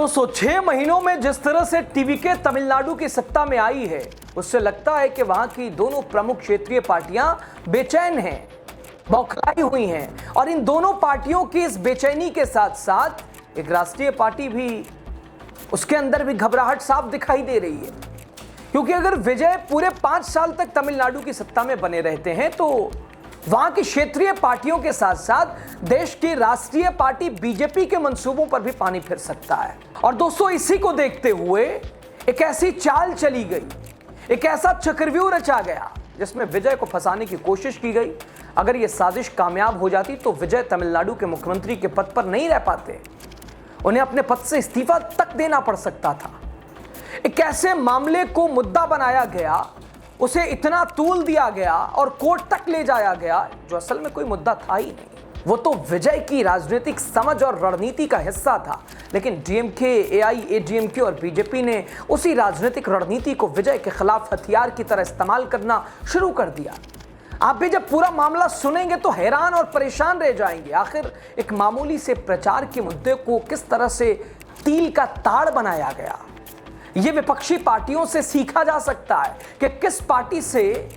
दोस्तों 6 महीनों में जिस तरह से टीवीके तमिलनाडु की सत्ता में आई है, उससे लगता है कि वहां की दोनों प्रमुख क्षेत्रीय पार्टियां बेचैन हैं, बौखलाई हुई हैं। और इन दोनों पार्टियों की इस बेचैनी के साथ साथ एक राष्ट्रीय पार्टी भी, उसके अंदर भी घबराहट साफ दिखाई दे रही है। क्योंकि अगर विजय पूरे 5 साल तक तमिलनाडु की सत्ता में बने रहते हैं तो वहां की क्षेत्रीय पार्टियों के साथ साथ देश की राष्ट्रीय पार्टी बीजेपी के मंसूबों पर भी पानी फिर सकता है। और दोस्तों इसी को देखते हुए एक ऐसी चाल चली गई, एक ऐसा चक्रव्यूह रचा गया जिसमें विजय को फंसाने की कोशिश की गई। अगर यह साजिश कामयाब हो जाती तो विजय तमिलनाडु के मुख्यमंत्री के पद पर नहीं रह पाते, उन्हें अपने पद से इस्तीफा तक देना पड़ सकता था। एक ऐसे मामले को मुद्दा बनाया गया, उसे इतना तूल दिया गया और कोर्ट तक ले जाया गया जो असल में कोई मुद्दा था ही नहीं। वो तो विजय की राजनीतिक समझ और रणनीति का हिस्सा था, लेकिन डीएमके, एआईएडीएमके और बीजेपी ने उसी राजनीतिक रणनीति को विजय के खिलाफ हथियार की तरह इस्तेमाल करना शुरू कर दिया। आप भी जब पूरा मामला सुनेंगे तो हैरान और परेशान रह जाएंगे। आखिर एक मामूली से प्रचार के मुद्दे को किस तरह से तिल का ताड़ बनाया गया। ये विपक्षी पार्टियों से सीखा जा सकता है कि किस पार्टी से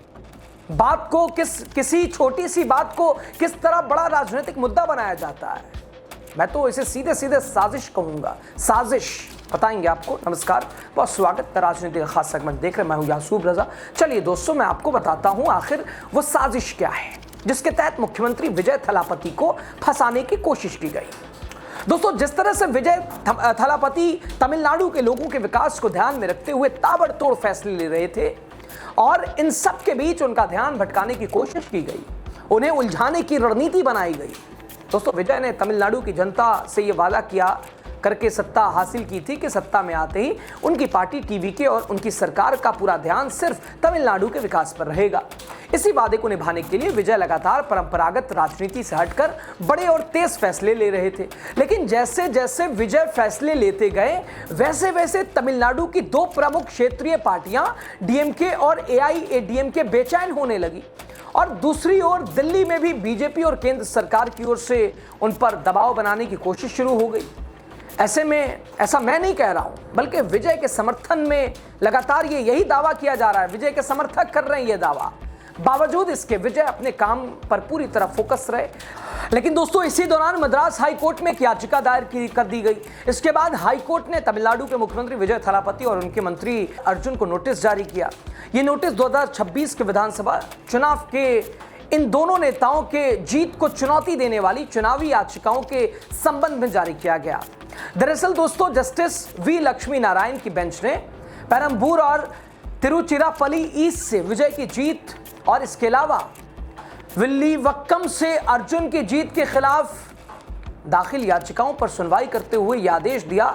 बात को, किसी छोटी सी बात को किस तरह बड़ा राजनीतिक मुद्दा बनाया जाता है। मैं तो इसे सीधे सीधे साजिश कहूंगा, साजिश बताएंगे आपको। नमस्कार, बहुत स्वागत है राजनीति का खास सेगमेंट देख रहे, मैं हूं यासूब रजा। चलिए दोस्तों, मैं आपको बताता हूं आखिर वो साजिश क्या है जिसके तहत मुख्यमंत्री विजय थलापति को फंसाने की कोशिश की गई। दोस्तों जिस तरह से विजय थलापति तमिलनाडु के लोगों के विकास को ध्यान में रखते हुए ताबड़तोड़ फैसले ले रहे थे और इन सब के बीच उनका ध्यान भटकाने की कोशिश की गई, उन्हें उलझाने की रणनीति बनाई गई। दोस्तों विजय ने तमिलनाडु की जनता से यह वादा किया करके सत्ता हासिल की थी कि सत्ता में आते ही उनकी पार्टी टीवीके और उनकी सरकार का पूरा ध्यान सिर्फ तमिलनाडु के विकास पर रहेगा। इसी वादे को निभाने के लिए विजय लगातार परंपरागत राजनीति से हटकर बड़े और तेज फैसले ले रहे थे। लेकिन जैसे जैसे विजय फैसले लेते गए वैसे वैसे तमिलनाडु की 2 प्रमुख क्षेत्रीय पार्टियां डीएमके और एआईएडीएमके बेचैन होने लगी। और दूसरी ओर दिल्ली में भी बीजेपी और केंद्र सरकार की ओर से उन पर दबाव बनाने की कोशिश शुरू हो गई। ऐसे में ऐसा मैं नहीं कह रहा हूं, बल्कि विजय के समर्थन में लगातार यही दावा किया जा रहा है, विजय के समर्थक कर रहे हैं ये दावा। बावजूद इसके विजय अपने काम पर पूरी तरह फोकस रहे। लेकिन दोस्तों इसी दौरान मद्रास हाई कोर्ट में एक याचिका दायर कर दी गई। इसके बाद हाई कोर्ट ने तमिलनाडु के मुख्यमंत्री विजय थलापति और उनके मंत्री अर्जुन को नोटिस जारी किया। ये नोटिस 2026 के विधानसभा चुनाव के इन दोनों नेताओं के जीत को चुनौती देने वाली चुनावी याचिकाओं के संबंध में जारी किया गया। दरअसल दोस्तों जस्टिस वी लक्ष्मी नारायण की बेंच ने पेरम्बूर और तिरुचिरापल्ली ईस्ट से विजय की जीत और इसके अलावा विल्लीवक्कम से अर्जुन की जीत के खिलाफ दाखिल याचिकाओं पर सुनवाई करते हुए यह आदेश दिया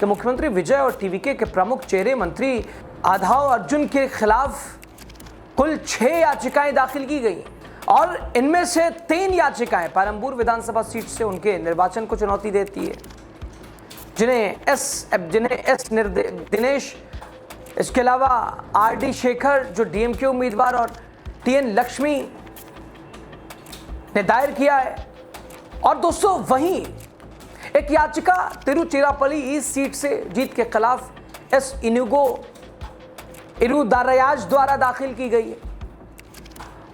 कि मुख्यमंत्री विजय और टीवीके के प्रमुख चेहरे मंत्री आधाव अर्जुन के खिलाफ कुल 6 याचिकाएं दाखिल की गई और इनमें से 3 याचिकाएं पेरम्बूर विधानसभा सीट से उनके निर्वाचन को चुनौती देती है, जिन्हें एस दिनेश, इसके अलावा आरडी शेखर जो डीएमके उम्मीदवार और टीएन लक्ष्मी ने दायर किया है। और दोस्तों वहीं एक याचिका तिरुचिरापल्ली ईस्ट सीट से जीत के खिलाफ एस इरुदारायाज द्वारा दाखिल की गई है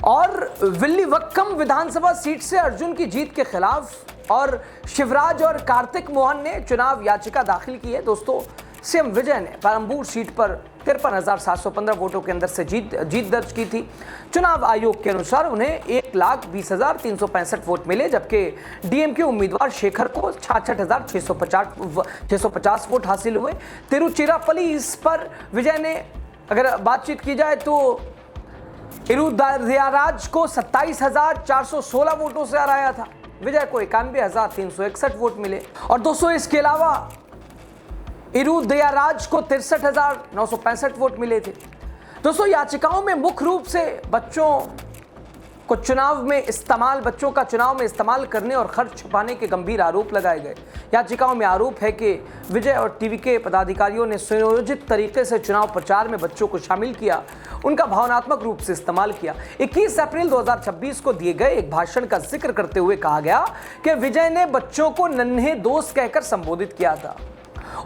और विल्लीवक्कम विधानसभा सीट से अर्जुन की जीत के खिलाफ और शिवराज और कार्तिक मोहन ने चुनाव याचिका दाखिल की है। दोस्तों सीएम विजय ने पेरम्बूर सीट पर 53,715 वोटों के अंदर से जीत दर्ज की थी। चुनाव आयोग के अनुसार उन्हें 1,20,365 वोट मिले, जबकि डीएमके उम्मीदवार शेखर को 66,650 वोट हासिल हुए। तिरुचिरापल्ली इस पर विजय ने अगर बातचीत की जाए तो इरुदारायाज को 27,416 वोटों से हराया था। विजय को 91,361 वोट मिले। और दोस्तों इसके अलावा इरुदारायाज को 63,965 वोट मिले थे। दोस्तों याचिकाओं में मुख्य रूप से बच्चों का चुनाव में इस्तेमाल करने और खर्च छुपाने के गंभीर आरोप लगाए गए। याचिकाओं में आरोप है कि विजय और टीवीके पदाधिकारियों ने सुनियोजित तरीके से चुनाव प्रचार में बच्चों को शामिल किया, उनका भावनात्मक रूप से इस्तेमाल किया। 21 अप्रैल 2026 को दिए गए एक भाषण का जिक्र करते हुए कहा गया कि विजय ने बच्चों को नन्हे दोस्त कहकर संबोधित किया था।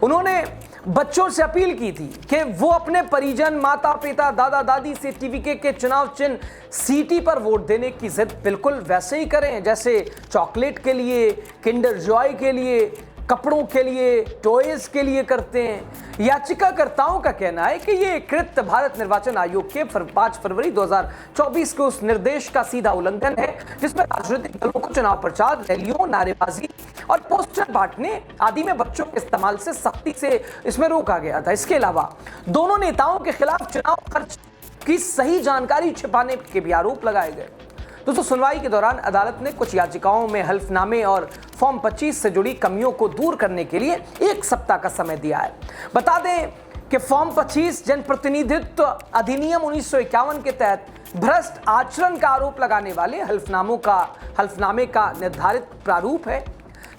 उन्होंने बच्चों से अपील की थी कि वो अपने परिजन, माता पिता, दादा दादी से टीवीके के चुनाव चिन्ह सीटी पर वोट देने की जिद बिल्कुल वैसे ही करें जैसे चॉकलेट के लिए, किंडर जॉय के लिए, कपड़ों के लिए, टॉयज के लिए करते हैं। याचिकाकर्ताओं का कहना है कि ये कृत्य भारत निर्वाचन आयोग के 5 फरवरी 2024 के उस निर्देश का सीधा उल्लंघन है जिसमें राजनीतिक दलों को चुनाव प्रचार, रैलियों, नारेबाजी और पोस्टर बांटने आदि में बच्चों के इस्तेमाल से सख्ती से इसमें रोका गया था। इसके अलावा दोनों नेताओं के खिलाफ चुनाव खर्च की सही जानकारी छिपाने के भी आरोप लगाए गए। दोस्तों, सुनवाई के दौरान अदालत ने कुछ याचिकाओं में हल्फनामे और फॉर्म 25 से जुड़ी कमियों को दूर करने के लिए 1 सप्ताह का समय दिया है। बता दें कि फॉर्म 25 जनप्रतिनिधित्व अधिनियम 1951 के तहत भ्रष्ट आचरण का आरोप लगाने वाले हल्फनामे का निर्धारित प्रारूप है।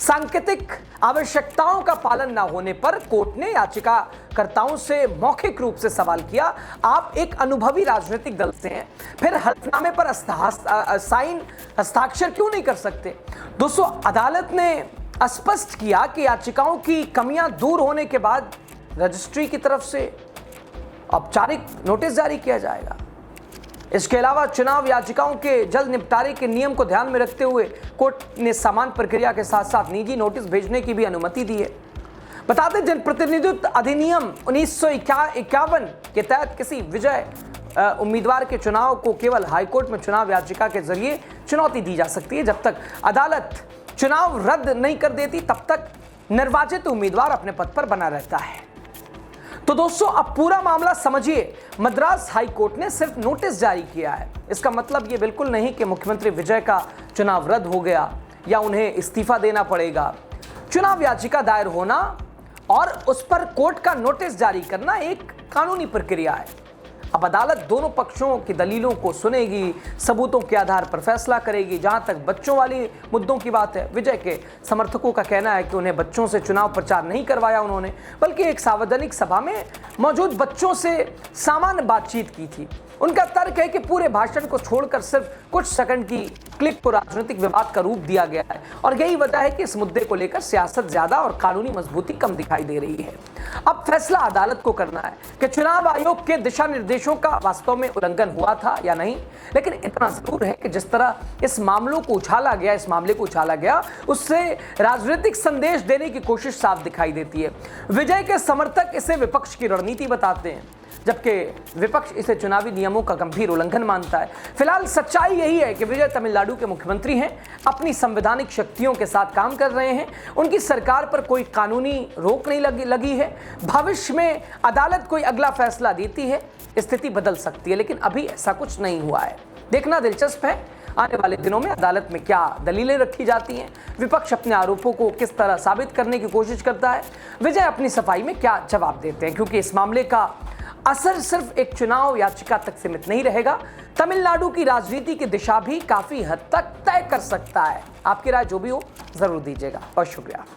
सांकेतिक आवश्यकताओं का पालन न होने पर कोर्ट ने याचिकाकर्ताओं से मौखिक रूप से सवाल किया, आप एक अनुभवी राजनीतिक दल से हैं, फिर हल्फनामे पर हस्ताक्षर क्यों नहीं कर सकते? दोस्तों, अदालत ने स्पष्ट किया कि याचिकाओं की कमियां दूर होने के बाद रजिस्ट्री की तरफ से औपचारिक नोटिस जारी किया जाएगा। इसके अलावा चुनाव याचिकाओं के जल्द निपटारे के नियम को ध्यान में रखते हुए कोर्ट ने समान प्रक्रिया के साथ साथ निजी नोटिस भेजने की भी अनुमति दी है। बता दें, जनप्रतिनिधित्व अधिनियम 1951 के तहत किसी विजय उम्मीदवार के चुनाव को केवल हाईकोर्ट में चुनाव याचिका के जरिए चुनौती दी जा सकती है। जब तक अदालत चुनाव रद्द नहीं कर देती तब तक निर्वाचित उम्मीदवार अपने पद पर बना रहता है। तो दोस्तों, अब पूरा मामला समझिए। मद्रास हाई कोर्ट ने सिर्फ नोटिस जारी किया है। इसका मतलब ये बिल्कुल नहीं कि मुख्यमंत्री विजय का चुनाव रद्द हो गया या उन्हें इस्तीफा देना पड़ेगा। चुनाव याचिका दायर होना और उस पर कोर्ट का नोटिस जारी करना एक कानूनी प्रक्रिया है। अब अदालत दोनों पक्षों की दलीलों को सुनेगी, सबूतों के आधार पर फैसला करेगी। जहां तक बच्चों वाली मुद्दों की बात है, विजय के समर्थकों का कहना है कि उन्हें बच्चों से चुनाव प्रचार नहीं करवाया उन्होंने, बल्कि एक सार्वजनिक सभा में मौजूद बच्चों से सामान्य बातचीत की थी। उनका तर्क है कि पूरे भाषण को छोड़कर सिर्फ कुछ सेकंड की क्लिप को राजनीतिक विवाद का रूप दिया गया है और यही वजह है कि इस मुद्दे को लेकर सियासत ज्यादा और कानूनी मजबूती कम दिखाई दे रही है। अब फैसला अदालत को करना है कि चुनाव आयोग के दिशा निर्देशों का वास्तव में उल्लंघन हुआ था या नहीं। लेकिन इतना जरूर है कि जिस तरह इस मामले को उछाला गया उससे राजनीतिक संदेश देने की कोशिश साफ दिखाई देती है। विजय के समर्थक इसे विपक्ष की रणनीति बताते हैं, जबकि विपक्ष इसे चुनावी नियमों का गंभीर उल्लंघन मानता है। फिलहाल सच्चाई यही है कि विजय तमिलनाडु के मुख्यमंत्री हैं, अपनी संवैधानिक शक्तियों के साथ काम कर रहे हैं, उनकी सरकार पर कोई कानूनी रोक नहीं लगी है। भविष्य में अदालत कोई अगला फैसला देती है, स्थिति बदल सकती है, लेकिन अभी ऐसा कुछ नहीं हुआ है। देखना दिलचस्प है आने वाले दिनों में अदालत में क्या दलीलें रखी जाती हैं, विपक्ष अपने आरोपों को किस तरह साबित करने की कोशिश करता है, विजय अपनी सफाई में क्या जवाब देते हैं, क्योंकि इस मामले का असर सिर्फ एक चुनाव याचिका तक सीमित नहीं रहेगा। तमिलनाडु की राजनीति की दिशा भी काफी हद तक तय कर सकता है। आपकी राय जो भी हो जरूर दीजिएगा और शुक्रिया।